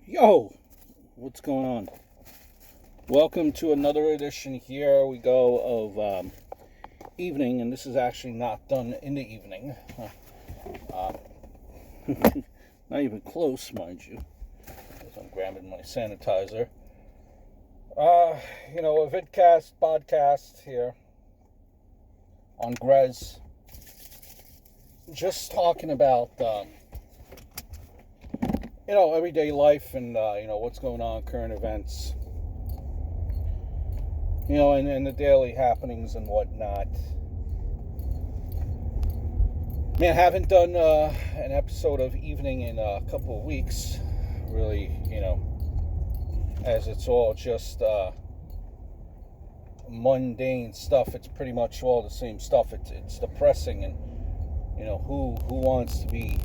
Yo, what's going on? Welcome to another edition. Here we go of evening, and this is actually not done in the evening. Uh, Not even close, mind you, as I'm grabbing my sanitizer. A vidcast, podcast here on Grez. Just talking about everyday life and, what's going on, current events, and the daily happenings and whatnot. Man, I haven't done an episode of Evening in a couple of weeks, really, as it's all just mundane stuff. It's pretty much all the same stuff. It's depressing, and, who wants to be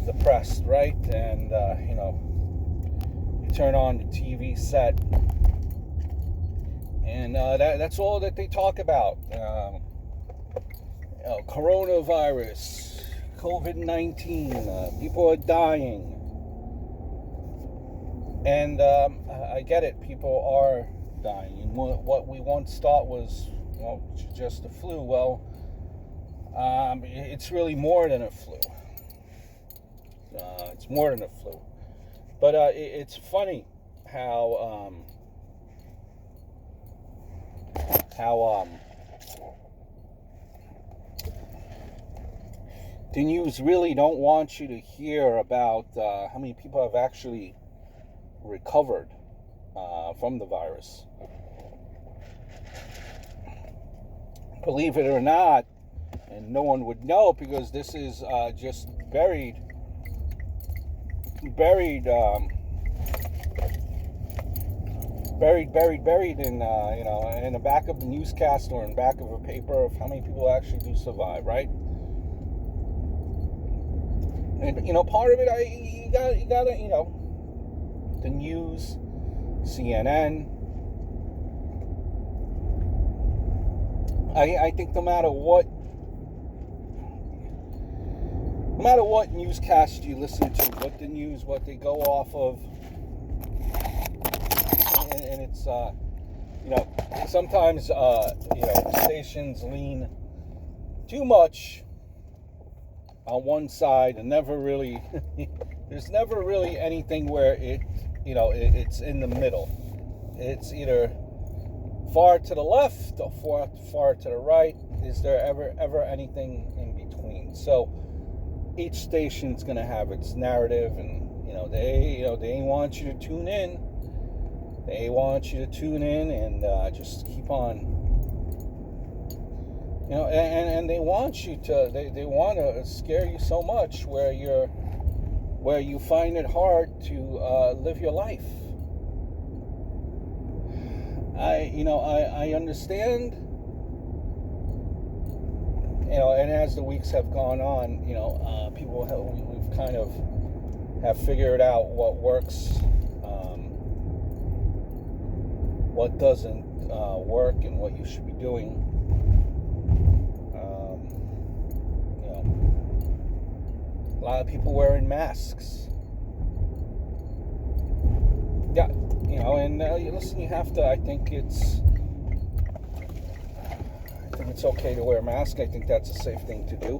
depressed, right? And you turn on the TV set, and that's all that they talk about. Coronavirus, COVID-19, people are dying, and I get it. People are dying, and what we once thought was just the flu. Well, it's really more than a flu. It's more than a flu. But it's funny how the news really don't want you to hear about how many people have actually recovered from the virus. Believe it or not, and no one would know because this is just buried in the back of the newscast or in the back of a paper of how many people actually do survive, right? And part of it, you gotta the news, CNN. I think no matter what newscast you listen to, what they go off of, and it's sometimes stations lean too much on one side and never really there's never really anything where it's in the middle. It's either far to the left or far to the right. Is there ever anything in between? So each station's gonna have its narrative, and they want you to tune in. They want you to tune in and just keep on. And they want you to. They want to scare you so much where you find it hard to live your life. I understand. And as the weeks have gone on, we've kind of have figured out what works, what doesn't work, and what you should be doing. A lot of people wearing masks. Yeah, and listen, you have to. I think it's okay to wear a mask. I think that's a safe thing to do.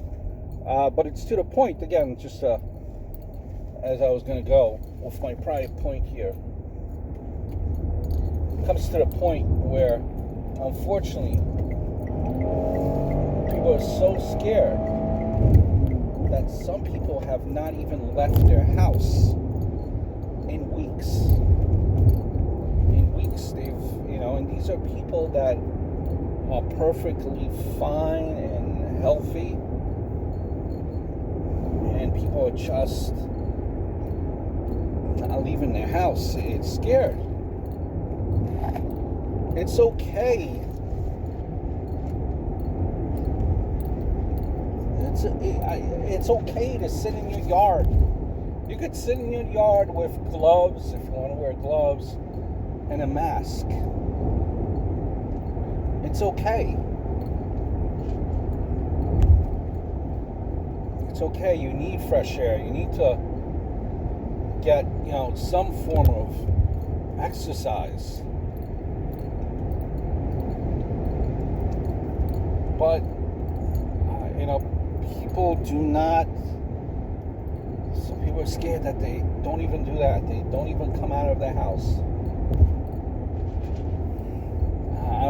But it's to the point, again, just as I was going to go with my prior point here. It comes to the point where, unfortunately, people are so scared that some people have not even left their house in weeks. They've, and these are people that are perfectly fine and healthy, and people are just not leaving their house. It's scared. It's okay. It's okay to sit in your yard. You could sit in your yard with gloves, if you want to wear gloves, and a mask. It's okay. It's okay. You need fresh air. You need to get, some form of exercise. But, people do not, some people are scared that they don't even do that. They don't even come out of their house. I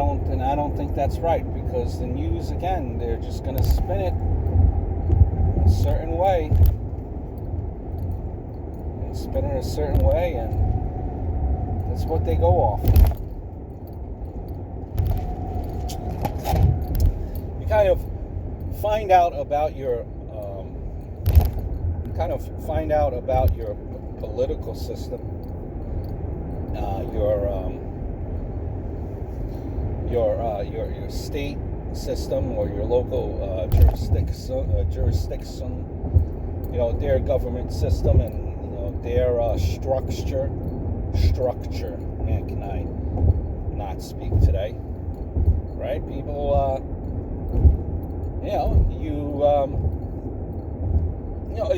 don't think that's right, because the news, again, they're just going to spin it a certain way. They spin it a certain way, and that's what they go off. You kind of find out about your political system, your state system, or your local jurisdiction, their government system, and their structure. Man, can I not speak today? Right? People,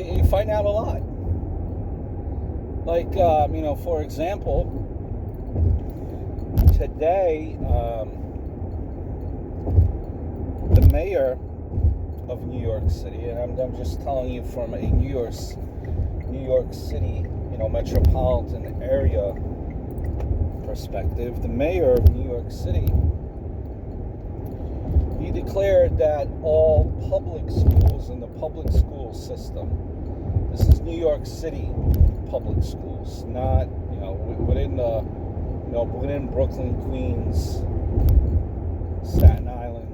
you find out a lot. Like, for example, today, the mayor of New York City, and I'm just telling you from a New York City, metropolitan area perspective, the mayor of New York City, he declared that all public schools in the public school system, this is New York City public schools, not, within Brooklyn, Queens, Staten Island,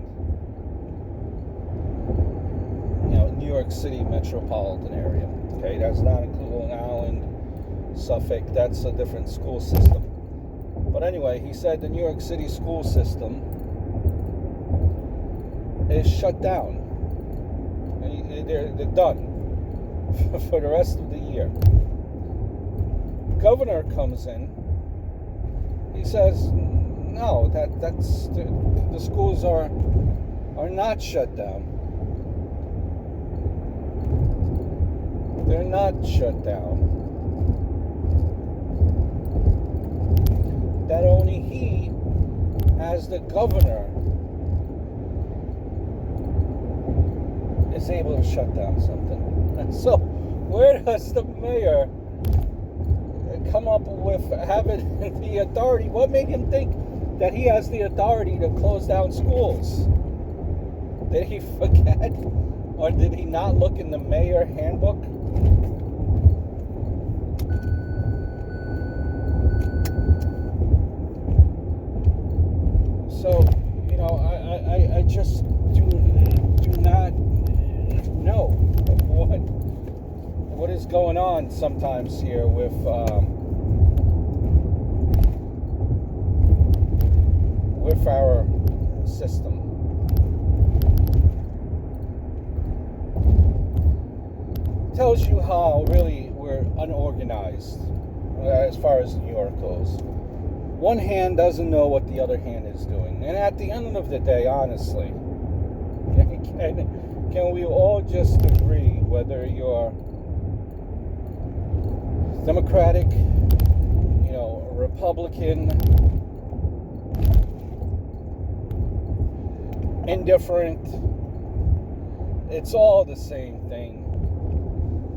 New York City metropolitan area. Okay, that's not including Long Island, Suffolk, that's a different school system. But anyway, he said the New York City school system is shut down. They're done for the rest of the year. Governor comes in. He says, no, that's the schools are not shut down. They're not shut down. That only he, as the governor, is able to shut down something. And so, where does the mayor come up with having the authority? What made him think that he has the authority to close down schools? Did he forget? Or did he not look in the mayor handbook? So, I just do not know what is going on sometimes here with our system. Tells you how really we're unorganized as far as New York goes. One hand doesn't know what the other hand is doing. And at the end of the day, honestly, can we all just agree, whether you're Democratic, Republican, indifferent, it's all the same thing.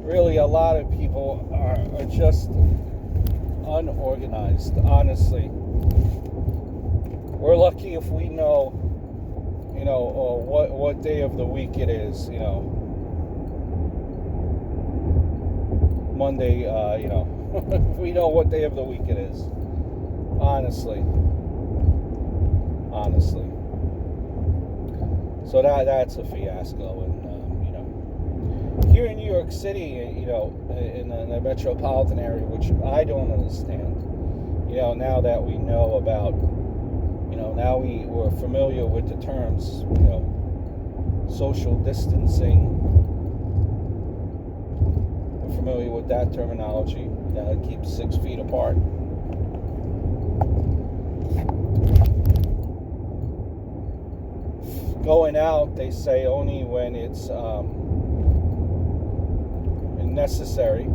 Really, a lot of people are just unorganized, honestly. We're lucky if we know, what day of the week it is, Monday, if we know what day of the week it is. Honestly. So that's a fiasco. And, here in New York City, in the metropolitan area, which I don't understand, now that we know about, now we're familiar with the terms, social distancing. We're familiar with that terminology. It keeps 6 feet apart. Going out, they say, only when it's necessary.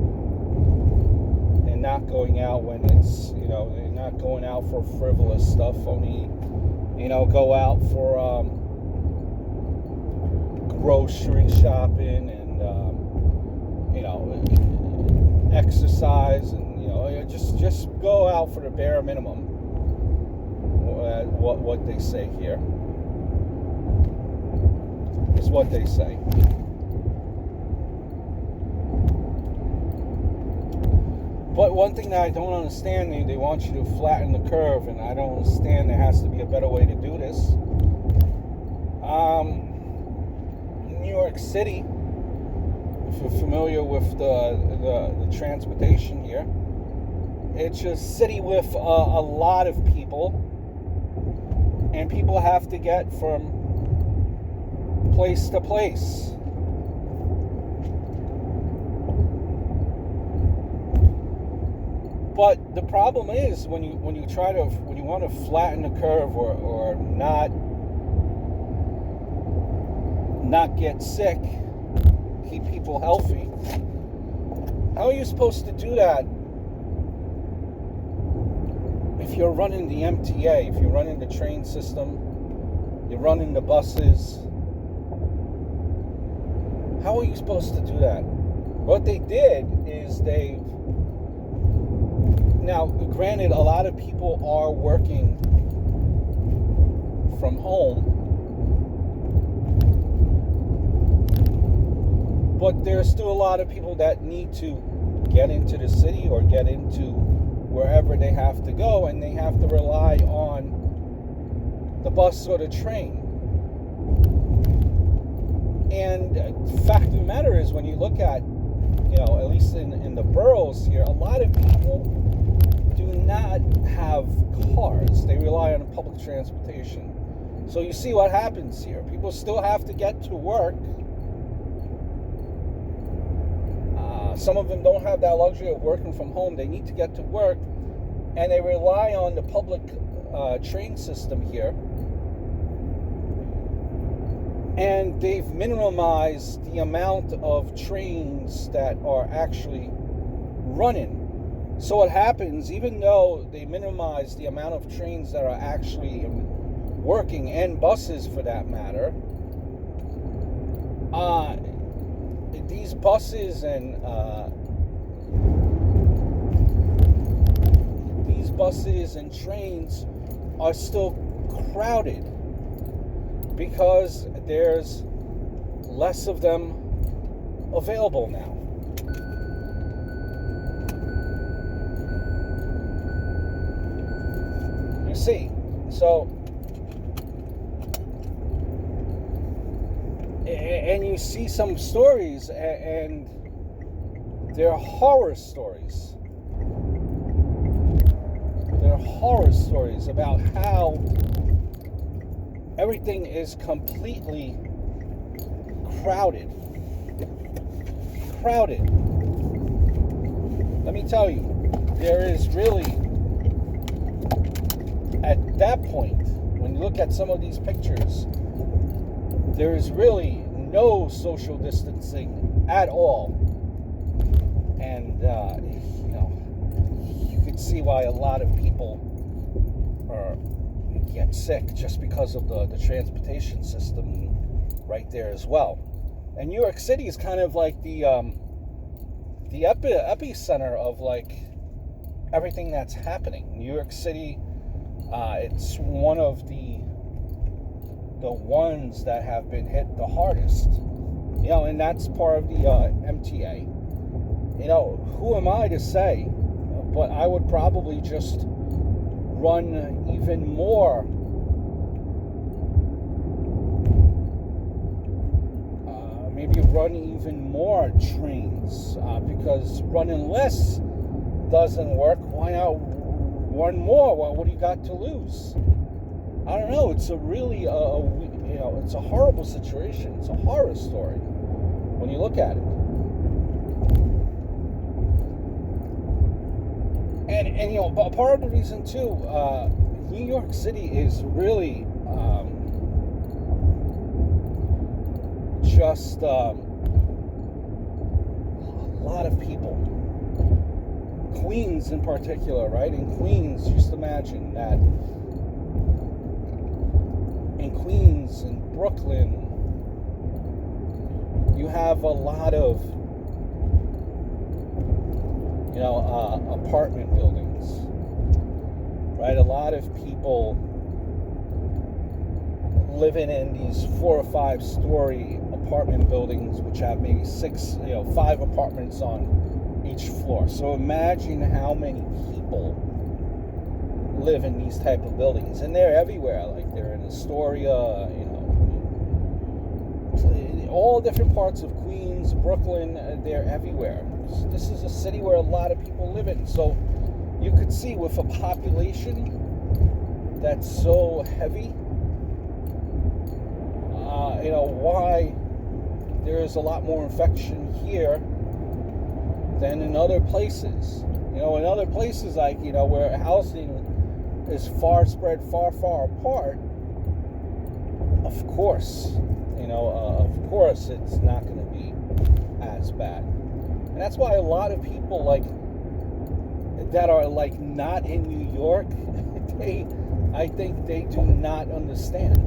not going out when it's, they're not going out for frivolous stuff. Only, go out for grocery shopping and, exercise, and just go out for the bare minimum. What they say here is what they say. But one thing that I don't understand, they want you to flatten the curve, and I don't understand. There has to be a better way to do this. New York City, if you're familiar with the transportation here, it's a city with a lot of people, and people have to get from place to place. But the problem is when you want to flatten the curve or not get sick, keep people healthy. How are you supposed to do that if you're running the MTA, if you're running the train system, you're running the buses? How are you supposed to do that? What they did is now, granted, a lot of people are working from home, but there's still a lot of people that need to get into the city or get into wherever they have to go, and they have to rely on the bus or the train. And the fact of the matter is, when you look at, at least in the boroughs here, a lot of people do not have cars. They rely on public transportation. So you see what happens here. People still have to get to work. Some of them don't have that luxury of working from home. They need to get to work, and they rely on the public train system here. And they've minimized the amount of trains that are actually running. So what happens, even though they minimize the amount of trains that are actually working, and buses for that matter, these buses and trains are still crowded because there's less of them available now. You see, so, and you see some stories, and they're horror stories. They're horror stories about how everything is completely crowded. Let me tell you, there is really, at that point, when you look at some of these pictures, there is really no social distancing at all. And, you can see why a lot of people get sick just because of the transportation system right there as well. And New York City is kind of like the epicenter of like everything that's happening. New York City, it's one of the ones that have been hit the hardest. And that's part of the MTA. Who am I to say? But I would probably just run even more trains, because running less doesn't work. Why not run more? Well, what do you got to lose? I don't know. It's a really it's a horrible situation. It's a horror story when you look at it. And part of the reason too, New York City is really just a lot of people Queens in particular, right? In Queens, just imagine that. In Queens, in Brooklyn, you have a lot of, apartment buildings, right? A lot of people living in these 4 or 5 story apartment buildings, which have maybe 5 apartments on each floor. So imagine how many people live in these type of buildings, and they're everywhere. Like they're in Astoria, all different parts of Queens, Brooklyn. They're everywhere. This is a city where a lot of people live in. So you could see with a population that's so heavy, why there is a lot more infection here than in other places. In other places like, where housing is far spread, far apart, of course, it's not going to be as bad. And that's why a lot of people that are not in New York, I think they do not understand.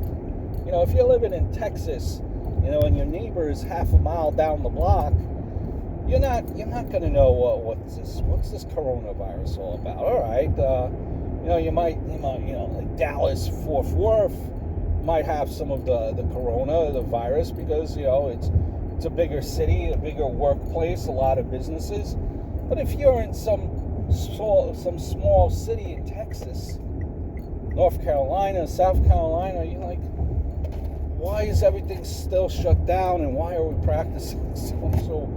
If you're living in Texas, and your neighbor is half a mile down the block, you're not going to know what's this coronavirus all about. All right, you might like Dallas Fort Worth might have some of the virus because it's a bigger city, a bigger workplace, a lot of businesses. But if you're in some small city in Texas, North Carolina, South Carolina, you're like, why is everything still shut down, and why are we practicing social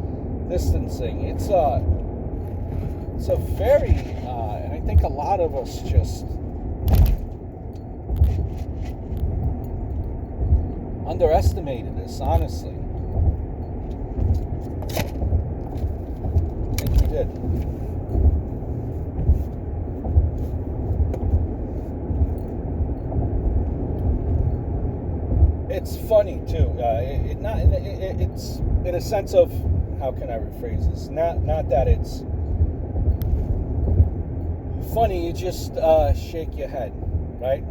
distancing? It's a very, and I think a lot of us just underestimated this, honestly. I think we did. It's funny too. It's in a sense of, how can I rephrase this? Not that it's funny. You just shake your head, right?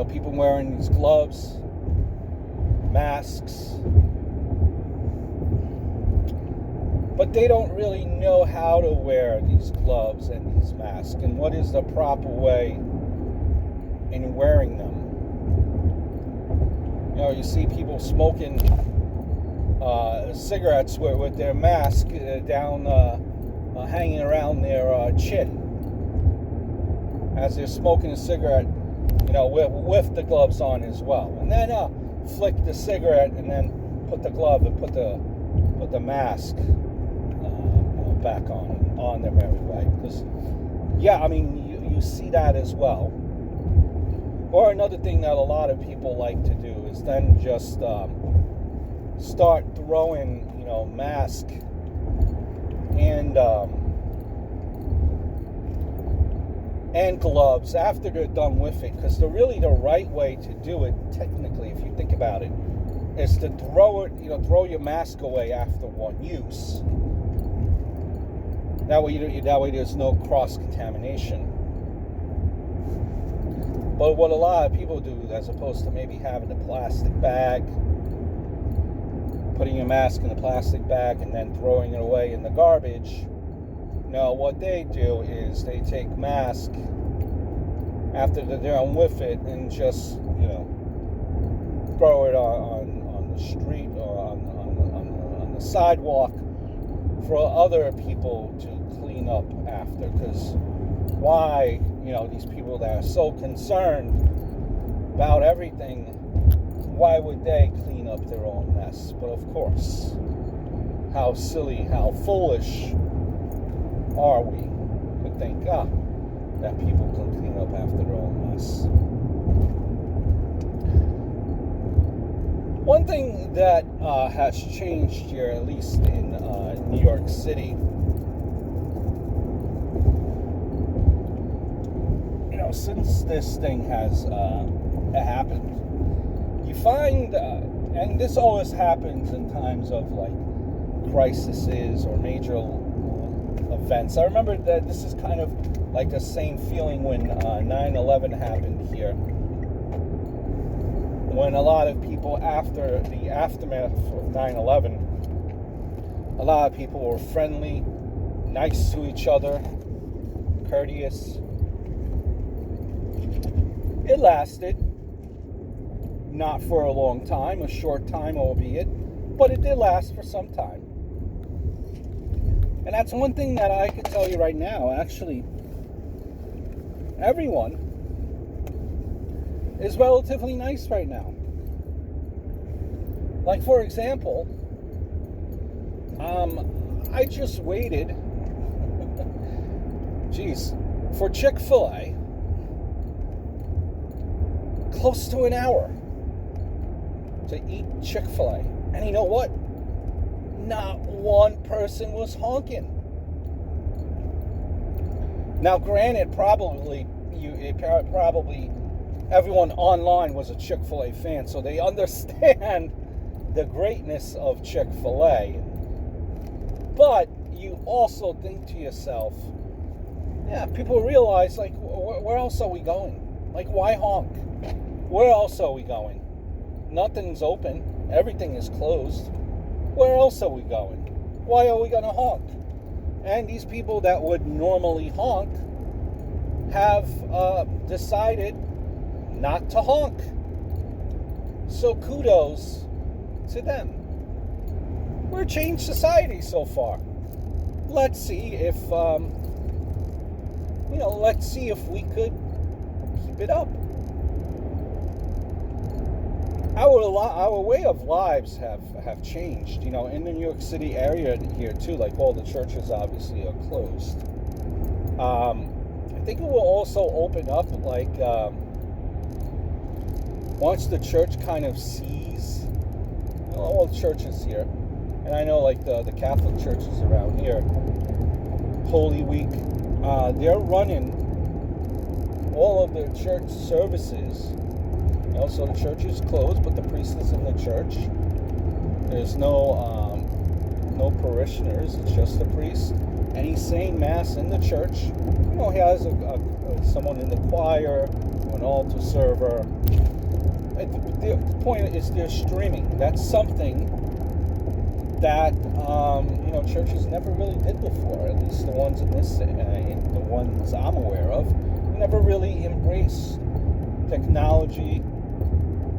People wearing these gloves, masks, but they don't really know how to wear these gloves and these masks, and what is the proper way in wearing them. You see people smoking cigarettes with their mask down, hanging around their chin as they're smoking a cigarette, with the gloves on as well. And then flick the cigarette and then put the glove and put the mask back on their merry way. Because, you see that as well. Or another thing that a lot of people like to do is then just start throwing, mask and gloves after they're done with it. Because the right way to do it, technically, if you think about it, is to throw your mask away after one use. That way there's no cross-contamination. But what a lot of people do, as opposed to maybe having a plastic bag, putting your mask in a plastic bag and then throwing it away in the garbage, what they do is they take mask after they're done with it and just, throw it on the street or on the sidewalk for other people to clean up after. Because why, these people that are so concerned about everything, why would they clean up their own mess? But of course, how silly, how foolish are we to think that people can clean up after their own mess? One thing that has changed here, at least in New York City, since this thing has happened, you find, and this always happens in times of crises or major events. I remember that this is kind of like the same feeling when 9/11 happened here. When a lot of people, after the aftermath of 9/11, a lot of people were friendly, nice to each other, courteous. It lasted, not for a long time, a short time albeit, but it did last for some time. And that's one thing that I can tell you right now. Actually, everyone is relatively nice right now. Like, for example, I just waited, for Chick-fil-A close to an hour to eat Chick-fil-A. And you know what? Not one person was honking. Now, granted, probably everyone online was a Chick-fil-A fan, so they understand the greatness of Chick-fil-A. But you also think to yourself, yeah, people realize, like, where else are we going? Like, why honk? Where else are we going? Nothing's open. Everything is closed. Where else are we going? Why are we going to honk? And these people that would normally honk have decided not to honk. So kudos to them. We're a changed society so far. Let's see if we could keep it up. Our way of lives have changed, in the New York City area here too. Like, all the churches obviously are closed. I think it will also open up, like, once the church kind of sees, all the churches here, and I know, like, the Catholic churches around here, Holy Week, they're running all of their church services. So the church is closed, but the priest is in the church. There's no parishioners. It's just the priest, and he's saying mass in the church. He has someone in the choir, or an altar server. The point is, they're streaming. That's something that churches never really did before. At least the ones the ones I'm aware of, never really embraced technology.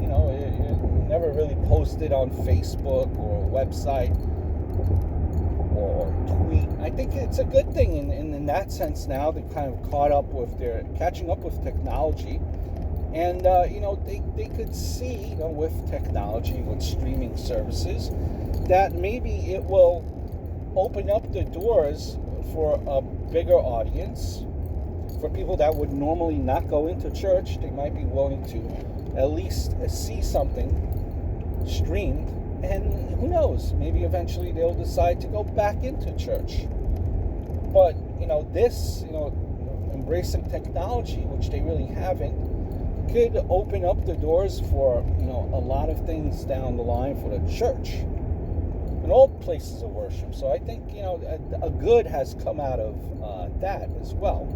It never really posted on Facebook or a website or tweet. I think it's a good thing in that sense now. They're kind of catching up with technology. And, they could see, with technology, with streaming services, that maybe it will open up the doors for a bigger audience. For people that would normally not go into church, they might be willing to at least see something streamed, and who knows, maybe eventually they'll decide to go back into church. But this embracing technology, which they really haven't, could open up the doors for a lot of things down the line for the church and all places of worship. So I think a good has come out of that as well.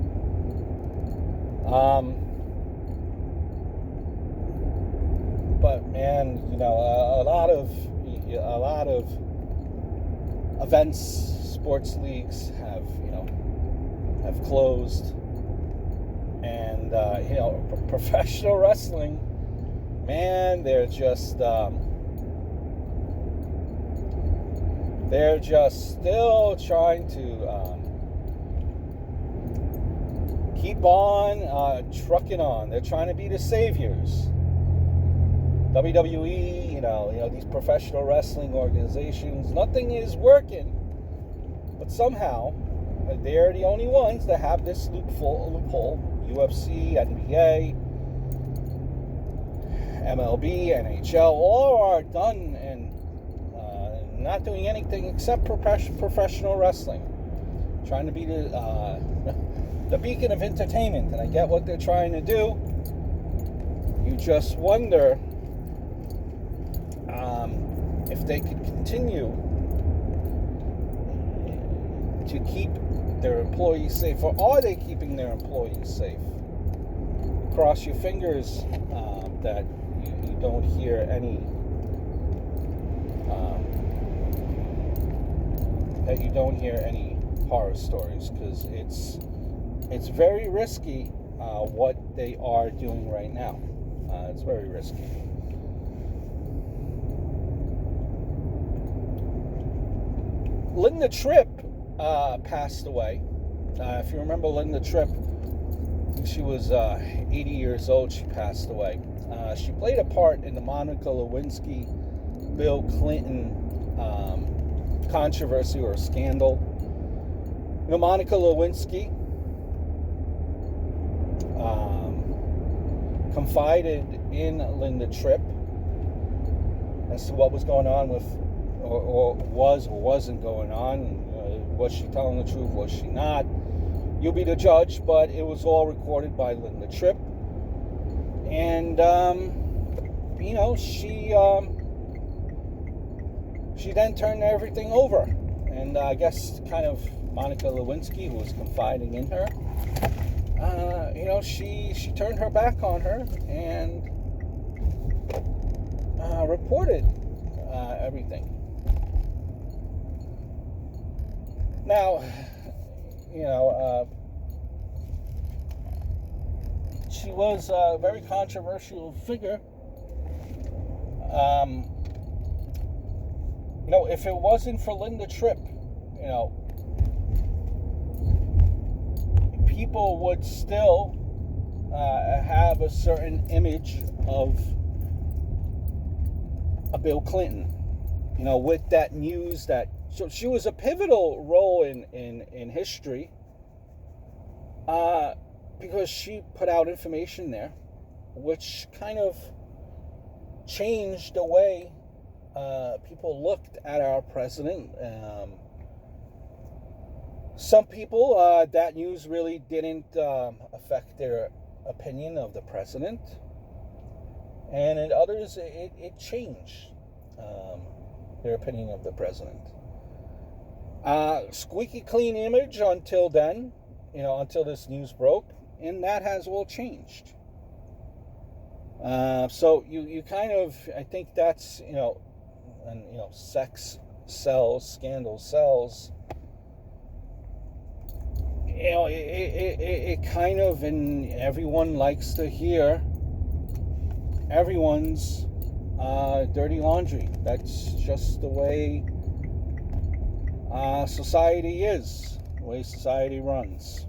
But man, a lot of events, sports leagues have closed, and professional wrestling, man, they're just still trying to keep on trucking on. They're trying to be the saviors. WWE, these professional wrestling organizations, nothing is working, but somehow they're the only ones that have this loophole. UFC, NBA, MLB, NHL, all are done and not doing anything except professional wrestling, trying to be the beacon of entertainment. And I get what they're trying to do. You just wonder if they could continue to keep their employees safe, or are they keeping their employees safe? Cross your fingers that you don't hear any horror stories, because it's very risky what they are doing right now. It's very risky. Linda Tripp passed away. If you remember Linda Tripp, she was 80 years old. She passed away. She played a part in the Monica Lewinsky, Bill Clinton controversy or scandal. You know, Monica Lewinsky confided in Linda Tripp as to what was going on with, or was or wasn't going on. Was she telling the truth? Was she not? You'll be the judge, but it was all recorded by Linda Tripp. And, you know, she then turned everything over. And I guess kind of Monica Lewinsky, who was confiding in her, you know, she turned her back on her and reported everything. Now, you know, she was a very controversial figure. You know, if it wasn't for Linda Tripp, you know, people would still have a certain image of a Bill Clinton, you know, with that news that, so she was a pivotal role in history because she put out information there which kind of changed the way people looked at our president. Some people, that news really didn't affect their opinion of the president, and in others it changed their opinion of the president. Squeaky clean image until then, you know, until this news broke, and that has all changed. So you kind of, I think that's, you know, and you know, sex sells, scandal sells. You know, it kind of, and everyone likes to hear everyone's dirty laundry. That's just the way society is, the way society runs.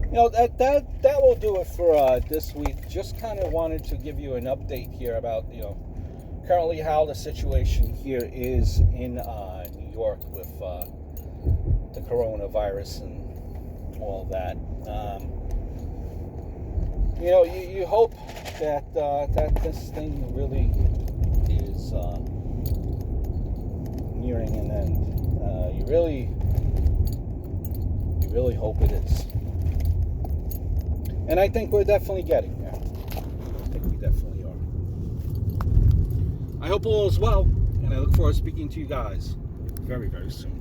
You know, that will do it for this week. Just kind of wanted to give you an update here about, you know, currently how the situation here is in New York with the coronavirus and all that. You know, you hope that that this thing really is nearing an end. You really hope it is. And I think we're definitely getting there. I think we definitely are. I hope all is well, and I look forward to speaking to you guys very, very soon.